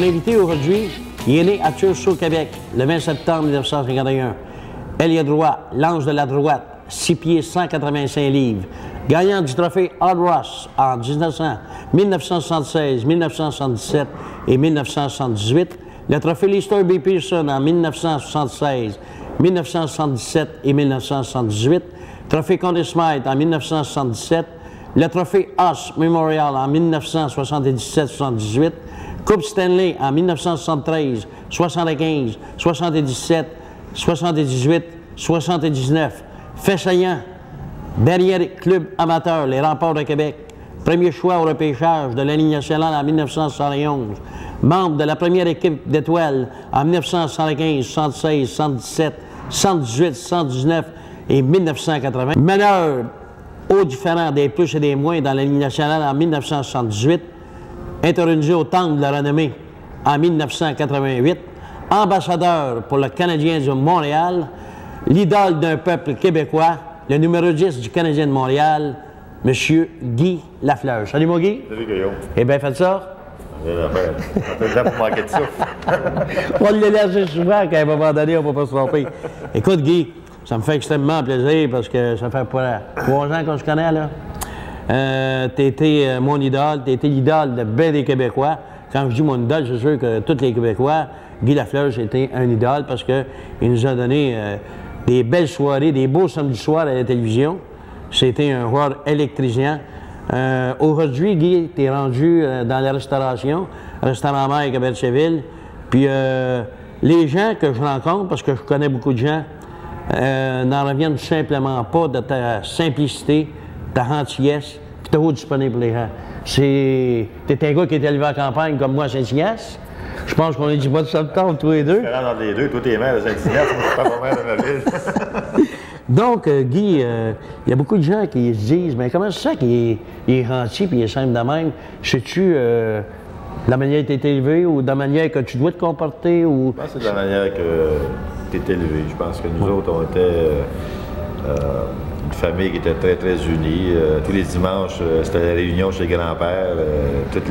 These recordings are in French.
invité aujourd'hui, il est né à Tursault, Québec, le 20 septembre 1951. Ailier droit, l'ange de la droite, 6 pieds 185 livres. Gagnant du trophée Hard Ross en 1976, 1977 et 1978. Le trophée Lester B. Pearson en 1976, 1977 et 1978. Trophée Conn Smythe en 1977. Le trophée Haas Memorial en 1977-78. Coupe Stanley en 1973, 75, 77, 78, 79. Fait saillant, derrière Club amateur, les Remparts de Québec. Premier choix au repêchage de la Ligue nationale en 1971. Membre de la première équipe d'étoiles en 1975, 76, 77, 118, 119 et 1980. Meneur au différent des plus et des moins dans la Ligue nationale en 1978. Intronisé au Temple de la renommée en 1988. Ambassadeur pour le Canadien de Montréal. L'idole d'un peuple québécois, le numéro 10 du Canadien de Montréal, M. Guy Lafleur. Salut, mon Guy. Salut, Guillaume. Eh bien, faites ça. Rien à faire. On fait le temps pour manquer de souffle. On le laisse souvent qu'à un moment donné, on ne peut pas se tromper. Écoute, Guy, ça me fait extrêmement plaisir parce que ça fait pas 3 ans qu'on se connaît, là. Tu étais mon idole, tu étais l'idole de bien des Québécois. Quand je dis mon idole, c'est sûr que tous les Québécois, Guy Lafleur, c'était un idole parce qu'il nous a donné des belles soirées, des beaux samedis soirs à la télévision. C'était un joueur électrisant. Aujourd'hui, Guy, tu es rendu dans la restauration, restaurant Mike à Bertheville. Puis les gens que je rencontre, parce que je connais beaucoup de gens, n'en reviennent tout simplement pas de ta simplicité, ta gentillesse, puis ta haut disponible pour les gens. T'es un gars qui est élevé en campagne comme moi à Saint-Ignace. Je pense qu'on est du mois de septembre, tous les deux. Différent dans les deux, toi t'es maire de Saint-Ignace, moi je suis pas maire de ma ville. Donc, Guy, il y a beaucoup de gens qui se disent, mais comment c'est ça qu'il est gentil puis il est simple de même? Sais-tu la manière que tu es élevé ou de la manière que tu dois te comporter? Ou... Je pense que c'est de la manière que tu es élevé. Je pense que nous autres, on était une famille qui était très, très unie. Tous les dimanches, c'était la réunion chez les grands-pères, tous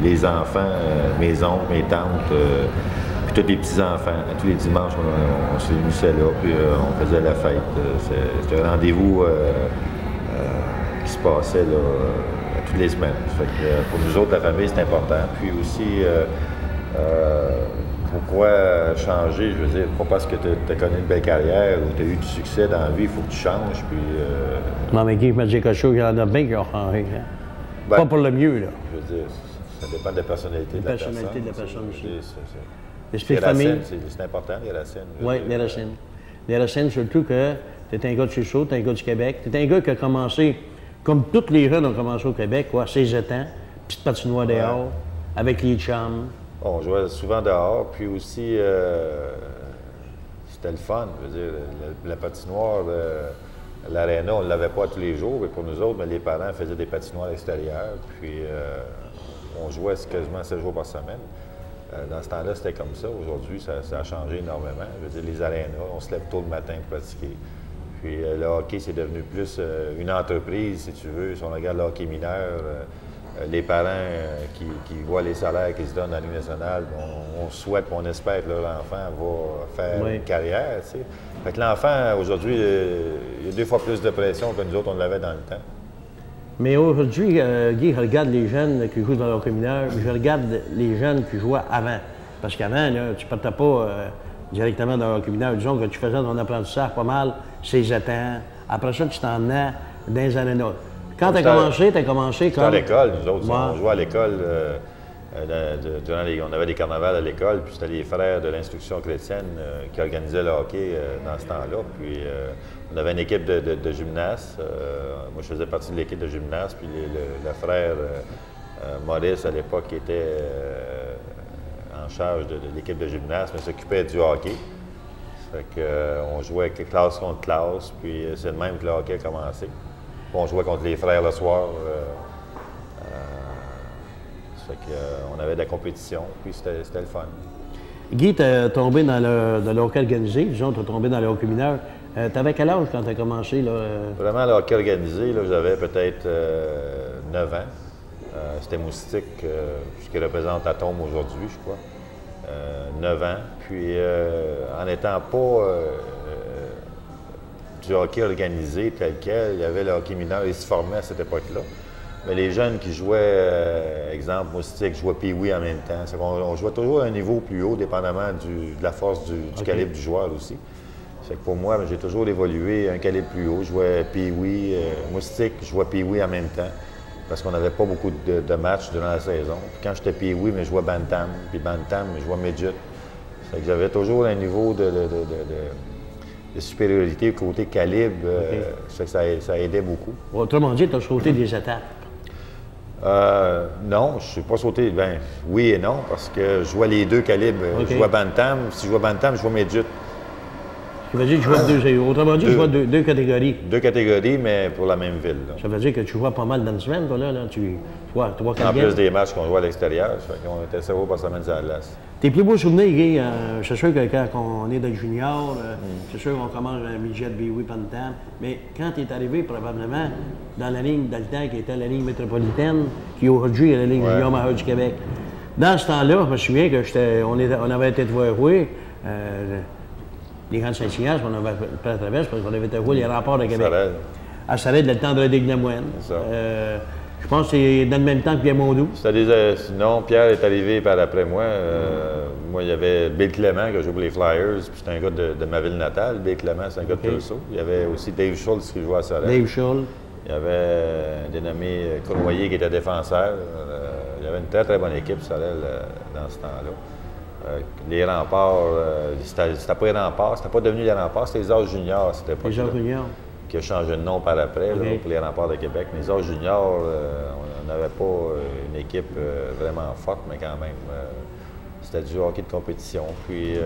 les enfants, mes oncles, mes tantes, puis tous les petits-enfants. Tous les dimanches, on se réunissait là, puis on faisait la fête. C'était un rendez-vous qui se passait là, toutes les semaines. Fait que, pour nous autres, la famille, c'est important. Puis aussi, pourquoi changer? Je veux dire, pas parce que tu as connu une belle carrière ou tu as eu du succès dans la vie, il faut que tu changes. Puis, non, mais Guy, je me dis quelque chose, il y en a bien qui ont changé. Hein? Ben, pas pour le mieux, là. Je veux dire, ça dépend de la personnalité de la personne. La personnalité de la personne aussi. L'esprit de famille. C'est important, les racines. Oui, les racines. Les racines, surtout que tu es un gars de Tursault, tu es un gars du Québec. Tu es un gars qui a commencé, comme tous les jeunes ont commencé au Québec, quoi, 16 ans, petite patinoire dehors, avec les chums. On jouait souvent dehors, puis aussi, c'était le fun. Je veux dire, la patinoire, l'aréna, on ne l'avait pas tous les jours, mais pour nous autres, mais les parents faisaient des patinoires extérieures, puis on jouait quasiment 7 jours par semaine. Dans ce temps-là, c'était comme ça. Aujourd'hui, ça a changé énormément. Je veux dire, les arénas, on se lève tôt le matin pour pratiquer. Puis le hockey, c'est devenu plus une entreprise, si tu veux. Si on regarde le hockey mineur, les parents qui voient les salaires qu'ils se donnent dans la Ligue nationale, on souhaite, on espère que leur enfant va faire une carrière, tu sais. Fait que l'enfant, aujourd'hui, il y a 2 fois plus de pression que nous autres, on l'avait dans le temps. Mais aujourd'hui, Guy, je regarde les jeunes qui jouent dans le hockey mineur, je regarde les jeunes qui jouaient avant. Parce qu'avant, là, tu ne partais pas directement dans le hockey mineur. Disons que tu faisais ton apprentissage pas mal, 16 ans. Après ça, tu t'en venais dans les arénas. Quand tu as commencé comme... C'était à l'école, nous autres. On jouait à l'école. On avait des carnavals à l'école, puis c'était les frères de l'instruction chrétienne qui organisaient le hockey dans ce temps-là. Puis on avait une équipe de gymnastes. Moi, je faisais partie de l'équipe de gymnastes, puis le frère Maurice, à l'époque, qui était en charge de l'équipe de gymnastes, mais s'occupait du hockey. Fait qu'on jouait classe contre classe, puis c'est le même que le hockey a commencé. On jouait contre les frères le soir. Ça fait qu'on avait de la compétition, puis c'était le fun. Guy, tu es tombé dans le hockey organisé, disons, tu es tombé dans le hockey mineur. Tu avais quel âge quand tu as commencé? Là? Vraiment, le hockey organisé, j'avais peut-être 9 ans. C'était Moustique, ce qui représente Atome aujourd'hui, je crois. 9 ans. Puis, en n'étant pas du hockey organisé tel quel, il y avait le hockey mineur, il se formait à cette époque-là. Mais les jeunes qui jouaient, exemple, Moustique, jouaient Pee-Wee en même temps. On jouait toujours à un niveau plus haut, dépendamment de la force du calibre du joueur aussi. C'est que pour moi, j'ai toujours évolué un calibre plus haut. Je jouais Pee-Wee, Moustique, je jouais Pee-Wee en même temps. Parce qu'on n'avait pas beaucoup de matchs durant la saison. Puis quand j'étais Pee-Wee, je jouais Bantam. Puis Bantam, je jouais Midget. C'est que j'avais toujours un niveau de supériorité côté calibre. C'est que ça aidait beaucoup. Autrement dit, tu as sauté des étapes. Non, je ne suis pas sauté. Ben oui et non, parce que je jouais les deux calibres. Je jouais Bantam. Si je jouais Bantam, je jouais Midget. Ça veut dire que tu jouais autrement dit, tu jouais deux catégories. Deux catégories, mais pour la même ville. Là. Ça veut dire que tu jouais pas mal dans une semaine, toi, là. Tu vois, 3-4 en plus des matchs qu'on jouait à l'extérieur, ça fait qu'on était 0 par semaine sur la glace. Tes plus beaux souvenirs, Guy, c'est sûr que quand on est dans le junior, c'est sûr qu'on commence un midget, Pee-Wee, Bantam, mais quand tu es arrivé probablement dans la ligne d'Alter, qui était la ligne métropolitaine, qui aujourd'hui est la ligne junior majeure du Québec, dans ce temps-là, je me souviens qu'on avait été te voir jouer, les grands de Saint-Ignace, on avait fait la traverse parce qu'on avait été voir les remparts de Québec. À Sarrête, le temps de la Dégnamoine. Je pense que c'est dans le même temps que Pierre Mondou. Sinon, Pierre est arrivé par après moi. Moi, il y avait Bill Clément qui a joué pour les Flyers, puis c'était un gars de ma ville natale. Bill Clément, c'est un gars de Tulsa. Il y avait aussi Dave Schultz qui jouait à Sarrête. Dave Schultz. Il y avait un dénommé Cournoyer qui était défenseur. Il y avait une très, très bonne équipe, Sarrête, dans ce temps-là. Les remparts, c'était pas les remparts, c'était pas devenu les remparts, c'était les Arts juniors, c'était pas. Les Arts juniors. Qui a changé de nom par après, là, pour les remparts de Québec. Mais les Arts juniors, on n'avait pas une équipe vraiment forte, mais quand même, c'était du hockey de compétition. Puis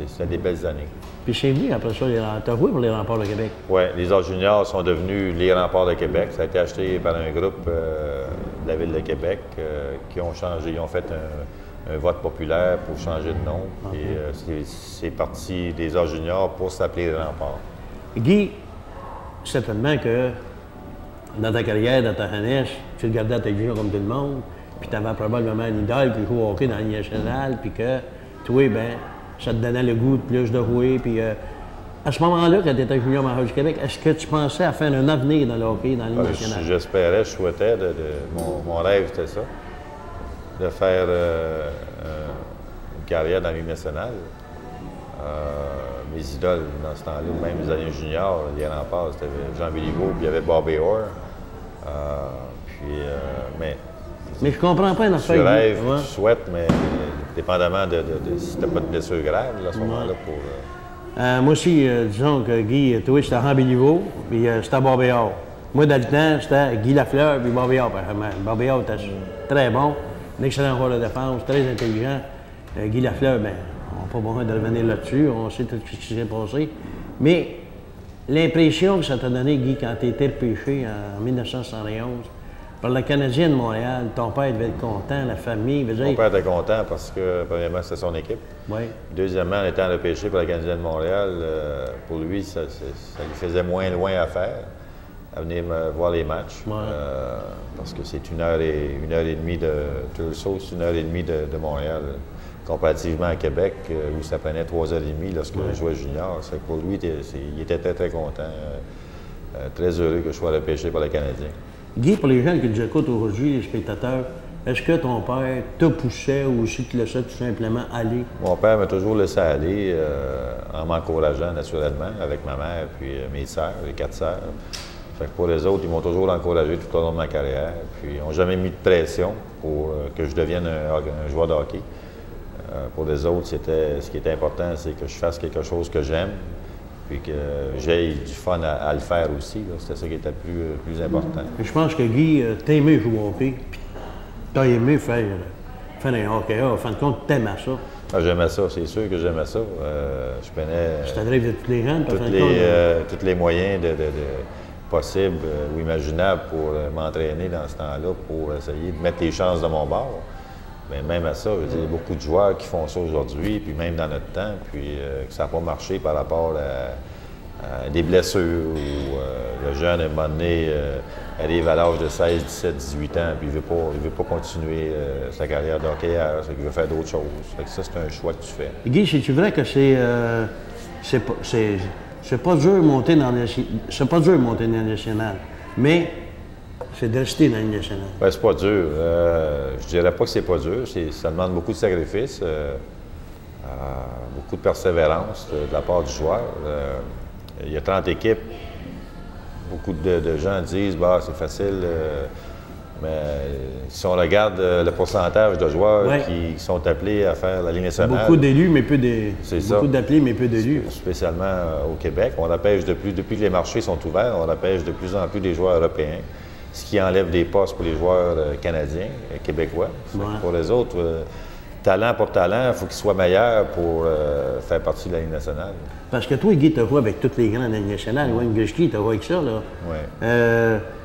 c'était des belles années. Puis c'est venu après ça, tu as joué pour les remparts de Québec? Oui, les Arts juniors sont devenus les remparts de Québec. Ça a été acheté par un groupe de la ville de Québec qui ont changé, ils ont fait un vote populaire pour changer de nom. Et c'est parti des Arts juniors pour s'appeler les remparts. Guy, certainement que dans ta carrière, dans ta jeunesse, tu regardais la télévision comme tout le monde, puis tu avais probablement une idole qui jouait au hockey dans la Ligue nationale, puis que toi, ben, ça te donnait le goût de plus de jouer. Puis à ce moment-là, quand tu étais junior majeur du Québec, est-ce que tu pensais à faire un avenir dans le hockey dans la Ligue nationale? J'espérais, je souhaitais. Mon rêve, c'était ça, de faire une carrière dans la Ligue nationale. Mes idoles dans ce temps-là, même les années juniors, les remparts, c'était Jean Béliveau, puis il y avait Bobby Orr. Mais je comprends pas une affaire. Tu rêves, tu souhaites, mais dépendamment de si t'as pas de blessure grave là, à ce moment-là pour. Moi aussi, disons que Guy, toi, c'était Jean Béliveau, puis c'était Bobby Orr. Moi, dans le temps, c'était Guy Lafleur, puis Bobby Orr. Bobby Orr était très bon, un excellent joueur de défense, très intelligent. Guy Lafleur, bien, on n'a pas besoin de revenir là-dessus, on sait tout ce qui s'est passé. Mais l'impression que ça t'a donné, Guy, quand tu étais repêché en 1971 par le Canadien de Montréal, ton père devait être content, la famille. Mon père était content parce que, premièrement, c'était son équipe. Oui. Deuxièmement, en étant repêché par le Canadien de Montréal, pour lui, ça lui faisait moins loin à faire, à venir me voir les matchs. Ouais. Parce que c'est une heure et demie de Tulsa, c'est 1h30 de Montréal. Comparativement à Québec, où ça prenait 3h30 lorsque je jouais junior. C'est que pour lui, il était très, très content, très heureux que je sois repêché par le Canadien. Guy, pour les gens qui nous écoutent aujourd'hui, les spectateurs, est-ce que ton père te poussait ou aussi te laissait tout simplement aller? Mon père m'a toujours laissé aller, en m'encourageant naturellement, avec ma mère puis mes sœurs, les 4 sœurs. Fait que pour les autres, ils m'ont toujours encouragé tout au long de ma carrière. Puis ils n'ont jamais mis de pression pour que je devienne un joueur de hockey. Pour les autres, ce qui était important, c'est que je fasse quelque chose que j'aime, puis que j'ai du fun à le faire aussi. C'était ça qui était le plus important. Je pense que Guy, t'as aimé jouer au hockey, puis t'as aimé faire un hockey. En fin de compte, t'aimais ça. Ah, j'aimais ça, c'est sûr que j'aimais ça. Je prenais c'est un rêve de tous les jeunes, tous les moyens possibles ou imaginables pour m'entraîner dans ce temps-là, pour essayer de mettre les chances de mon bord. Mais même à ça, je veux dire, il y a beaucoup de joueurs qui font ça aujourd'hui, puis même dans notre temps, puis que ça n'a pas marché par rapport à des blessures ou le jeune, à un moment donné, arrive à l'âge de 16, 17, 18 ans, puis il veut pas continuer sa carrière de hockeyeur, il veut faire d'autres choses. Fait que ça, c'est un choix que tu fais. Guy, c'est-tu vrai que c'est pas dur de monter dans la nationale, mais c'est de rester dans la nationale. Ben, c'est pas dur. Je dirais pas que c'est pas dur. Ça demande beaucoup de sacrifices, beaucoup de persévérance de la part du joueur. Il y a 30 équipes. Beaucoup de gens disent bah c'est facile, mais si on regarde le pourcentage de joueurs qui sont appelés à faire la Ligue nationale. Beaucoup d'élus, mais peu de. Beaucoup d'appelés, mais peu d'élus. Spécialement au Québec. On repêche depuis que les marchés sont ouverts, on repêche de plus en plus des joueurs européens, ce qui enlève des postes pour les joueurs canadiens et québécois. Pour les autres, talent pour talent, il faut qu'ils soient meilleurs pour faire partie de la Ligue nationale. Parce que toi, Guy, tu as joué avec toutes les grandes Ligues nationales. Wayne Gretzky, tu as joué avec ça, là. Oui.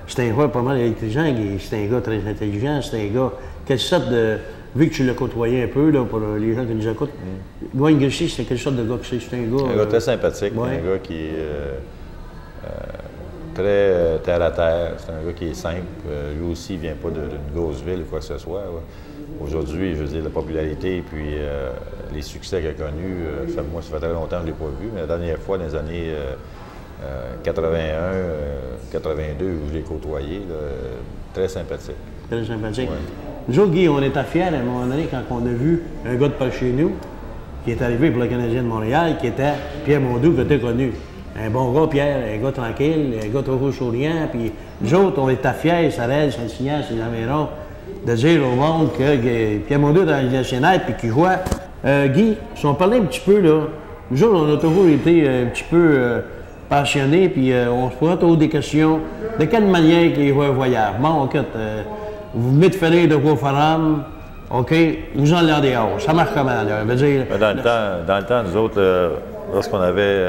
C'est un joueur pas mal intelligent, c'est un gars très intelligent, c'est un gars... Quelle sorte de... Vu que tu l'as côtoyé un peu, là, pour les gens qui nous écoutent, Wayne Gretzky, c'est quelle sorte de gars que c'est? C'est un gars... Un gars très sympathique, un gars qui est très terre-à-terre, c'est un gars qui est simple. Lui aussi, il ne vient pas d'une grosse ville ou quoi que ce soit. Aujourd'hui, je veux dire, la popularité et puis les succès qu'il a connus, moi, ça fait très longtemps que je ne l'ai pas vu, mais la dernière fois, dans les années 81, 82, où je l'ai côtoyé, là, très sympathique. Très sympathique. Ouais. Nous autres, Guy, on était fiers à un moment donné quand on a vu un gars de par chez nous qui est arrivé pour le Canadien de Montréal, qui était Pierre Mondoux, que tu as connu. Un bon gars, Pierre, un gars tranquille, un gars trop souriant. Puis nous autres, on était fiers, Sarel, Saint-Signan, Saint-Laméron, de dire au monde que Pierre Mondoux est dans la Ligue nationale puis qu'il jouait. Guy, si on parlait un petit peu, là, nous autres, on a toujours été un petit peu passionnés, puis on se pose toujours des questions. De quelle manière les joueurs voyagent? Bon, OK, vous venez de finir de quoi forum, OK, vous en l'air dehors. Ça marche comment, là? Veut dire, dans le temps, nous autres, lorsqu'on avait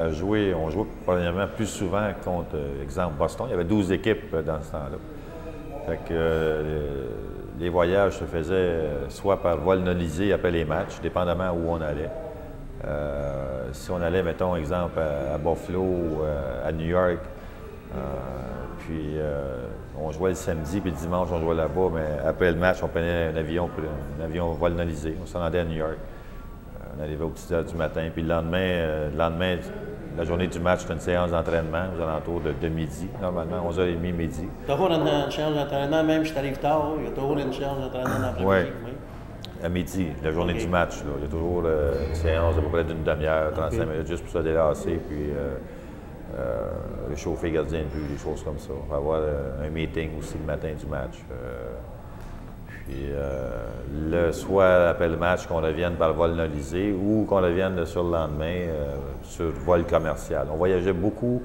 à jouer, on jouait probablement plus souvent contre, exemple, Boston. Il y avait 12 équipes dans ce temps-là. Fait que les voyages se faisaient soit par vol nolisé après les matchs, dépendamment où on allait. Si on allait, mettons, exemple, à Buffalo, à New York, puis on jouait le samedi, puis le dimanche, on jouait là-bas, mais après le match, on prenait un avion vol nolisé. On s'en allait à New York. On arrivait aux petites heures du matin, puis le lendemain, la journée du match, c'était une séance d'entraînement aux alentours de midi, normalement, 11h30, midi. Toujours une séance d'entraînement, même si tu arrives tard, il y a toujours une séance d'entraînement d'après-midi. Oui. À midi, la journée du match. Là. Il y a toujours une séance d'à peu près d'une demi-heure, 35 minutes, juste pour se délasser, puis réchauffer le gardien de but, des choses comme ça. On va avoir un meeting aussi le matin du match. Puis le soir, après le match, qu'on revienne par vol nolisé ou qu'on revienne sur le lendemain sur vol commercial. On voyageait beaucoup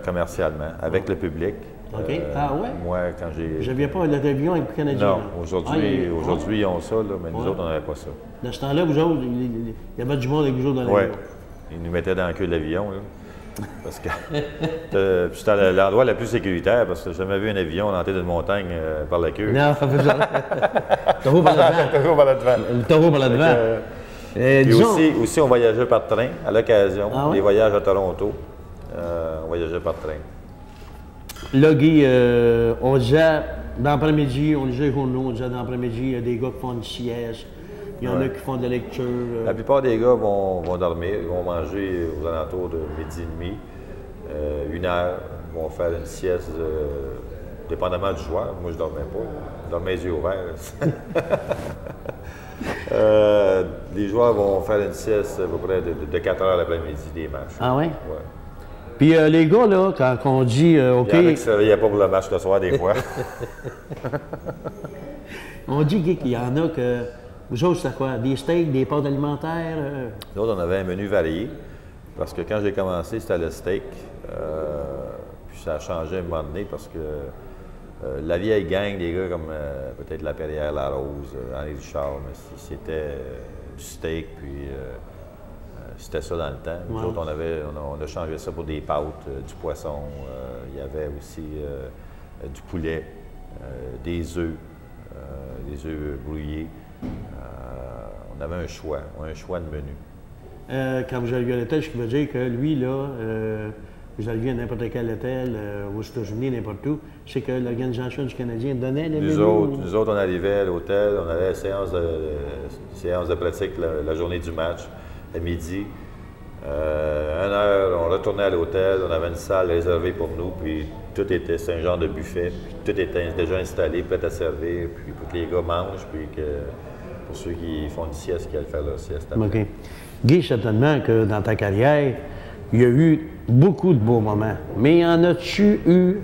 commercialement avec le public. OK. Ah ouais? Moi, quand j'ai... Je n'aviez pas l'avion avec le Canadien? Non. Aujourd'hui, ils ont ça, là, mais nous autres, on n'avait pas ça. Dans ce temps-là, vous autres, il y avait du monde avec vous autres dans l'avion? Oui. Ils nous mettaient dans le queue de l'avion, là. Parce que c'était l'endroit le plus sécuritaire, parce que j'ai jamais vu un avion rentrer d'une montagne par la queue. Non, ça fait ça. Taureau par là-devant. Taureau par là-devant. Le taureau par là-devant. Puis aussi, on voyageait par train, à l'occasion. Ah ouais? Les voyages à Toronto, on voyageait par train. Là, Guy, on disait, dans l'après-midi, on lisait les journaux, on disait dans l'après-midi, il y a des gars qui font une sieste, il y en a qui font de la lecture. La plupart des gars vont dormir, ils vont manger aux alentours de midi et demi, 1 heure, ils vont faire une sieste, dépendamment du joueur. Moi, je ne dormais pas, je dormais les yeux ouverts. Les joueurs vont faire une sieste à peu près de 4 heures l'après-midi des matchs. Ah oui? Ouais. Puis les gars, là, quand on dit OK. Il y en a qui ne se réveillaient pas pour le match le soir, des fois. On dit qu'il y en a que. Vous autres, c'est quoi? Des steaks, des pâtes alimentaires? Nous autres, on avait un menu varié. Parce que quand j'ai commencé, c'était le steak. Puis ça a changé à un moment donné parce que la vieille gang, des gars comme peut-être La Perrière, La Rose, Henri Richard, mais c'était du steak, puis. C'était ça dans le temps. Nous autres, on a changé ça pour des pâtes, du poisson. Il y avait aussi du poulet, des œufs brouillés. On avait un choix de menu. Quand vous avez vu à l'étage, ce qui veut dire que lui, là, vous alliez à n'importe quel hôtel, aux États-Unis, n'importe où, c'est que l'Organisation du Canadien donnait les menus. Nous autres, on arrivait à l'hôtel, on avait la séance de pratique la journée du match, à midi. 1 heure, on retournait à l'hôtel, on avait une salle réservée pour nous, puis tout était, c'est un genre de buffet, puis tout était déjà installé, prêt à servir, puis pour que les gars mangent, puis que pour ceux qui font une sieste, qui allaient faire leur sieste après. OK. Guy, certainement que dans ta carrière, il y a eu beaucoup de beaux moments, mais en as-tu eu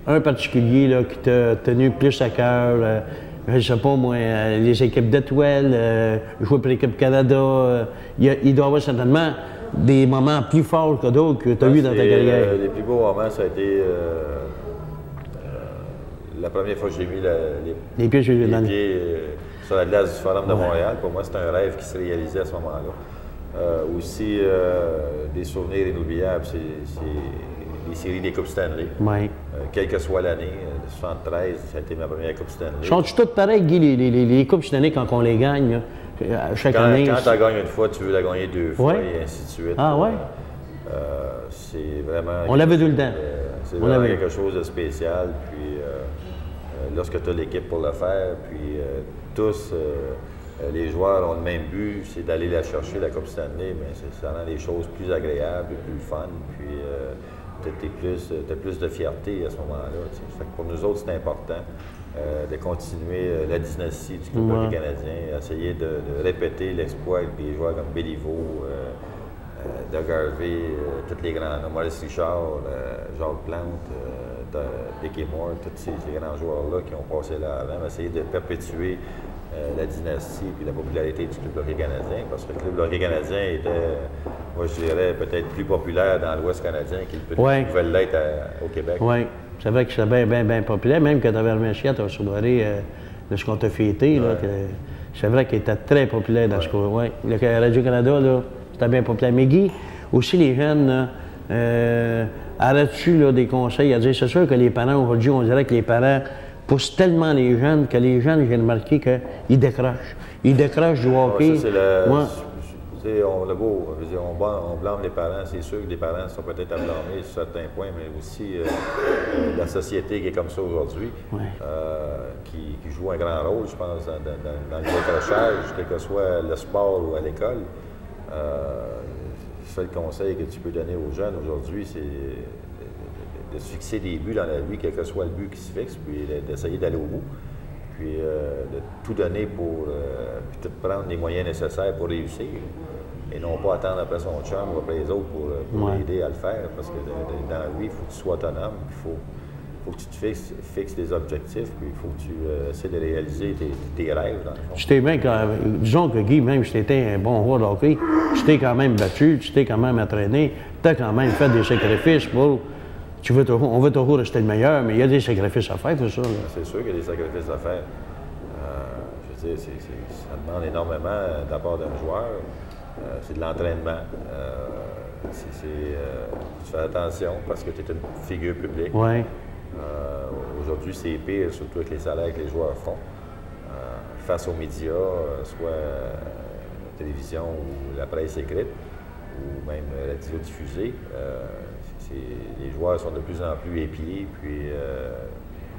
un particulier là, qui t'a tenu plus à cœur? Je ne sais pas, moi, les équipes d'étoiles, jouer pour l'équipe Canada, il doit y avoir certainement des moments plus forts que d'autres que tu as eu dans ta carrière. Les plus beaux moments, ça a été la première fois que j'ai mis les pieds sur la glace du Forum de Montréal. Pour moi, c'était un rêve qui se réalisait à ce moment-là. Aussi, des souvenirs inoubliables, c'est les séries des Coupes Stanley. Oui. Quelle que soit l'année, 73, ça a été ma première Coupe Stanley. Sont-tu toutes pareilles, Guy, les Coupes Stanley, quand on les gagne, chaque année? Quand tu la gagnes une fois, tu veux la gagner 2 fois, ouais. Et ainsi de suite. Ah ouais? C'est vraiment... On l'avait tout le temps. C'est vraiment quelque chose de spécial. Puis, lorsque tu as l'équipe pour le faire, puis tous... les joueurs ont le même but, c'est d'aller la chercher, la Coupe Stanley, mais ça rend les choses plus agréables, plus fun, puis tu as plus de fierté à ce moment-là. Fait que pour nous autres, c'est important de continuer la dynastie du Club hockey canadien, essayer de répéter l'exploit avec des joueurs comme Béliveau, Doug Harvey, tous les grands noms, Maurice Richard, Jacques Plante, Dickie Moore, tous ces grands joueurs-là qui ont passé là avant, essayer de perpétuer la dynastie et la popularité du Club hockey canadien, parce que le Club hockey canadien était, moi je dirais, peut-être plus populaire dans l'Ouest canadien qu'il pouvait l'être au Québec. Oui, c'est vrai que c'était bien populaire, même quand tu avais remis Chiat à soulever de ce qu'on t'a fêté. C'est vrai qu'il était très populaire dans ce coin. Ouais. Le Radio-Canada, c'était bien populaire. Mais Guy, aussi les jeunes, arrêtes-tu des conseils à dire, c'est sûr que les parents, aujourd'hui, on dirait que les parents poussent tellement les jeunes que les jeunes, j'ai remarqué qu'ils décrochent. Ils décrochent du hockey. On blâme les parents. C'est sûr que les parents sont peut-être à blâmer sur certains points, mais aussi la société qui est comme ça aujourd'hui, qui joue un grand rôle, je pense, dans le décrochage, quel que soit le sport ou à l'école. Le seul conseil que tu peux donner aux jeunes aujourd'hui, c'est de se fixer des buts dans la vie, quel que soit le but qui se fixe, puis d'essayer d'aller au bout, puis de tout donner puis de prendre les moyens nécessaires pour réussir, et non pas attendre après son chum ou après les autres pour l'aider à le faire, parce que dans la vie, il faut que tu sois autonome, il faut que tu te fixes des objectifs, puis il faut que tu essaies de réaliser tes rêves, dans le fond. Disons que Guy, même si tu étais un bon joueur de hockey, tu t'es quand même battu, tu t'es quand même entraîné, tu as quand même fait des sacrifices pour... on veut toujours rester le meilleur, mais il y a des sacrifices à faire, tout ça. C'est sûr qu'il y a des sacrifices à faire. Je veux dire, ça demande énormément de la part d'un joueur. C'est de l'entraînement. Tu fais attention parce que tu es une figure publique. Ouais. Aujourd'hui, c'est pire, surtout avec les salaires que les joueurs font. Face aux médias, soit la télévision ou la presse écrite, ou même la radio diffusée, les joueurs sont de plus en plus épiés, puis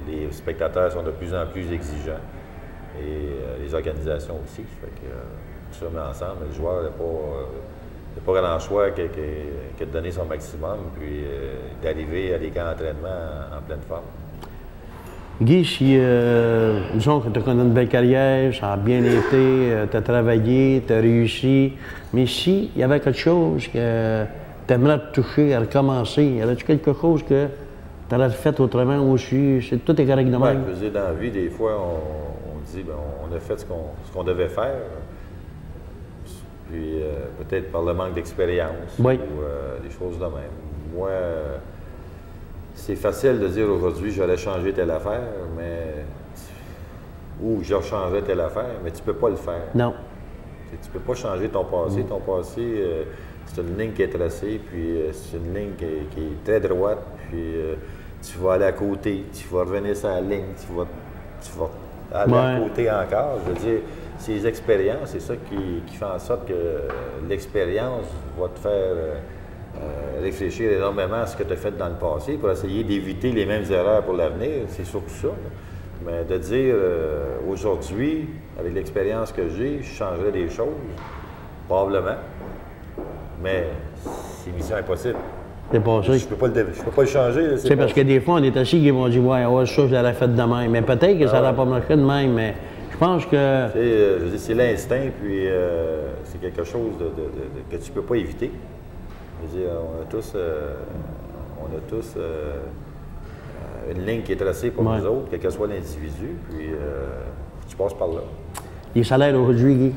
les spectateurs sont de plus en plus exigeants, et les organisations aussi. Fait que, tout ça mis ensemble, le joueur n'a pas grand choix que de donner son maximum, puis d'arriver à des camps d'entraînement en pleine forme. Guy, si, disons que tu as connu une belle carrière, ça a bien été, tu as travaillé, tu as réussi, mais s'il y avait quelque chose que tu aimerais te toucher, à recommencer, y avait-tu quelque chose que tu aurais fait autrement aussi? Tout est correct de même? Je veux dire, dans la vie, des fois, on dit, on a fait ce qu'on devait faire, puis peut-être par le manque d'expérience, ou des choses de même. Moi, c'est facile de dire aujourd'hui, j'aurais changé telle affaire, ou je changerais telle affaire, mais tu ne peux pas le faire. Non. Tu ne peux pas changer ton passé. Ton passé, c'est une ligne qui est tracée, puis c'est une ligne qui est très droite, puis tu vas aller à côté, tu vas revenir sur la ligne, tu vas aller à côté encore. Je veux dire, ces expériences, c'est ça qui fait en sorte que l'expérience va te faire réfléchir énormément à ce que tu as fait dans le passé pour essayer d'éviter les mêmes erreurs pour l'avenir. C'est surtout ça. Là. Mais de dire aujourd'hui, avec l'expérience que j'ai, je changerais des choses, probablement. Mais c'est mission impossible. C'est pas ça. Je peux pas le changer. C'est parce que des fois, on est assis et ils vont dire ouais, ça, je l'aurais fait de même. Mais peut-être que ça n'aurait pas marché de même. Mais je pense que. Je veux dire, c'est l'instinct, puis c'est quelque chose que tu peux pas éviter. Je veux dire, on a tous une ligne qui est tracée pour nous autres, quel que soit l'individu, puis tu passes par là. Les salaires aujourd'hui, Guy?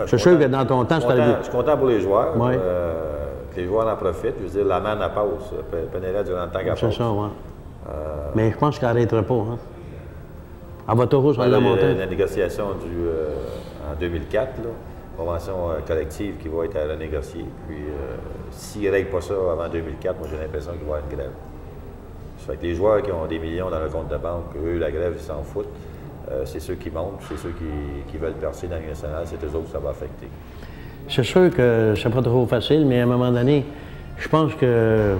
C'est sûr que dans ton temps, c'était... Je suis content pour les joueurs, que les joueurs en profitent. Je veux dire, la manne à pause, Penela durant le temps qu'elle passe. C'est ça, oui. Mais je pense qu'elle n'arrêtera pas. Hein? Elle va toujours sur la montée. La négociation en 2004, là, convention collective qui va être à renégocier. Puis, s'ils ne règlent pas ça avant 2004, moi, j'ai l'impression qu'il va y avoir une grève. Ça fait que les joueurs qui ont des millions dans le compte de banque, eux, la grève, ils s'en foutent. C'est ceux qui montent, c'est ceux qui veulent percer dans la Ligue nationale, c'est eux autres que ça va affecter. C'est sûr que c'est pas trop facile, mais à un moment donné, je pense que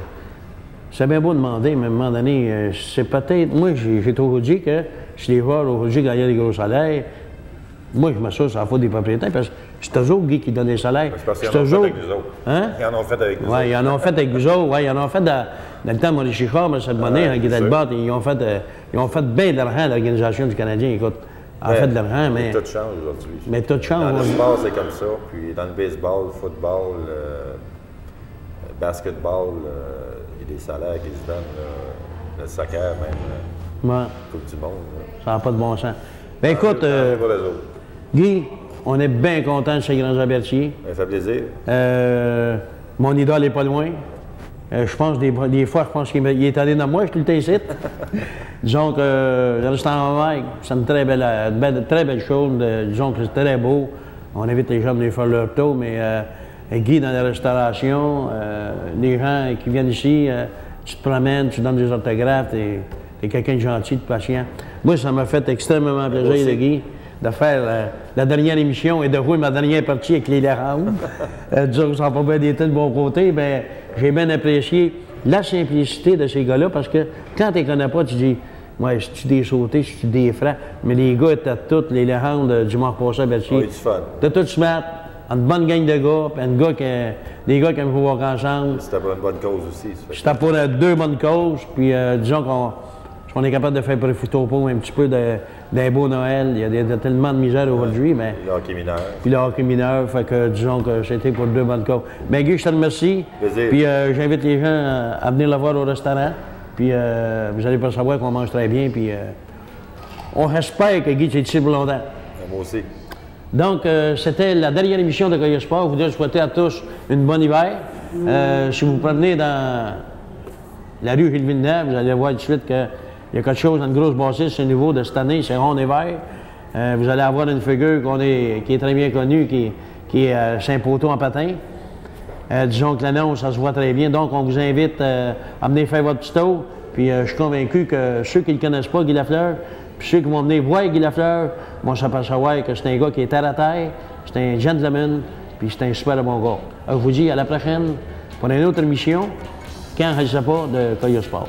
c'est bien beau demander, mais à un moment donné, c'est peut-être... Moi, j'ai toujours dit que si les joueurs aujourd'hui gagnaient des gros salaires, moi, je m'assure sur la faute des propriétaires, parce que c'est eux autres, Guy, qui donnent les salaires. C'est parce qu'ils en ont fait avec nous autres. Hein? Ils en ont fait avec nous autres. Oui, ils en ont fait avec nous autres. Oui, ils en ont fait dans le temps de Maurice Chichard, mais cette année, Guy Delbert, ils ont fait bien de l'argent à l'Organisation du Canadien. Écoute, en fait de l'argent, mais... Tout change aujourd'hui. Mais tout change. Dans le sport, c'est comme ça. Puis dans le baseball, le football, le basketball, il y a des salaires qui se donnent. Le soccer, même. Ouais. Coupe du monde. Ça n'a pas de bon sens. Ben écoute, Guy, on est bien content de ces grands Albertiers. Ça fait plaisir. Mon idole n'est pas loin. Je pense des fois, je pense qu'il est allé dans moi, je suis le ici. Disons que le restaurant Mike, c'est une très belle chose. Disons que c'est très beau. On invite les gens à venir faire leur tour, mais Guy, dans la restauration, les gens qui viennent ici, tu te promènes, tu donnes des orthographes, tu es quelqu'un de gentil, de patient. Moi, ça m'a fait extrêmement plaisir, Guy, de faire la dernière émission et de jouer ma dernière partie avec les Larandes. Disons que ça n'a pas bien été de bon côté, mais j'ai bien apprécié la simplicité de ces gars-là, parce que quand tu ne les connais pas, tu dis, ouais, c'est-tu des sautés, c'est-tu des francs? Mais les gars étaient tous, les Larandes du Mont passé à Berthier. Oui, c'est fun. T'es tous smart, une bonne gang de gars, puis des gars qui aiment jouer ensemble. C'était pour une bonne cause aussi. C'était pour deux bonnes causes, puis disons qu'on est capable de faire profiter au pot un petit peu d'un beau Noël. Il y a tellement de misère aujourd'hui, mais... Le hockey mineur. Puis le hockey mineur, fait que disons que c'était pour deux bonnes causes. Mais Guy, je te remercie. Plaisir. Puis j'invite les gens à venir le voir au restaurant. Puis vous allez pas savoir qu'on mange très bien. Puis on espère que Guy est ici pour longtemps. Moi aussi. Donc, c'était la dernière émission de Coyote Sport. Je voudrais souhaiter à tous une bonne hiver. Si vous vous promenez dans la rue Gilles Villeneuve, vous allez voir tout de suite qu'il y a quelque chose dans une grosse bassiste, c'est nouveau de cette année, c'est rond et vert. Vous allez avoir une figure qui est très bien connue, qui est Saint-Poteau en patin. Disons que l'annonce, ça se voit très bien. Donc, on vous invite à venir faire votre petit tour. Puis, je suis convaincu que ceux qui ne le connaissent pas, Guy Lafleur, puis ceux qui vont venir voir Guy Lafleur, vont s'apercevoir que c'est un gars qui est terre à terre, c'est un gentleman, puis c'est un super bon gars. Alors, je vous dis à la prochaine pour une autre émission, quand je ne sais pas, de Coyote Sport.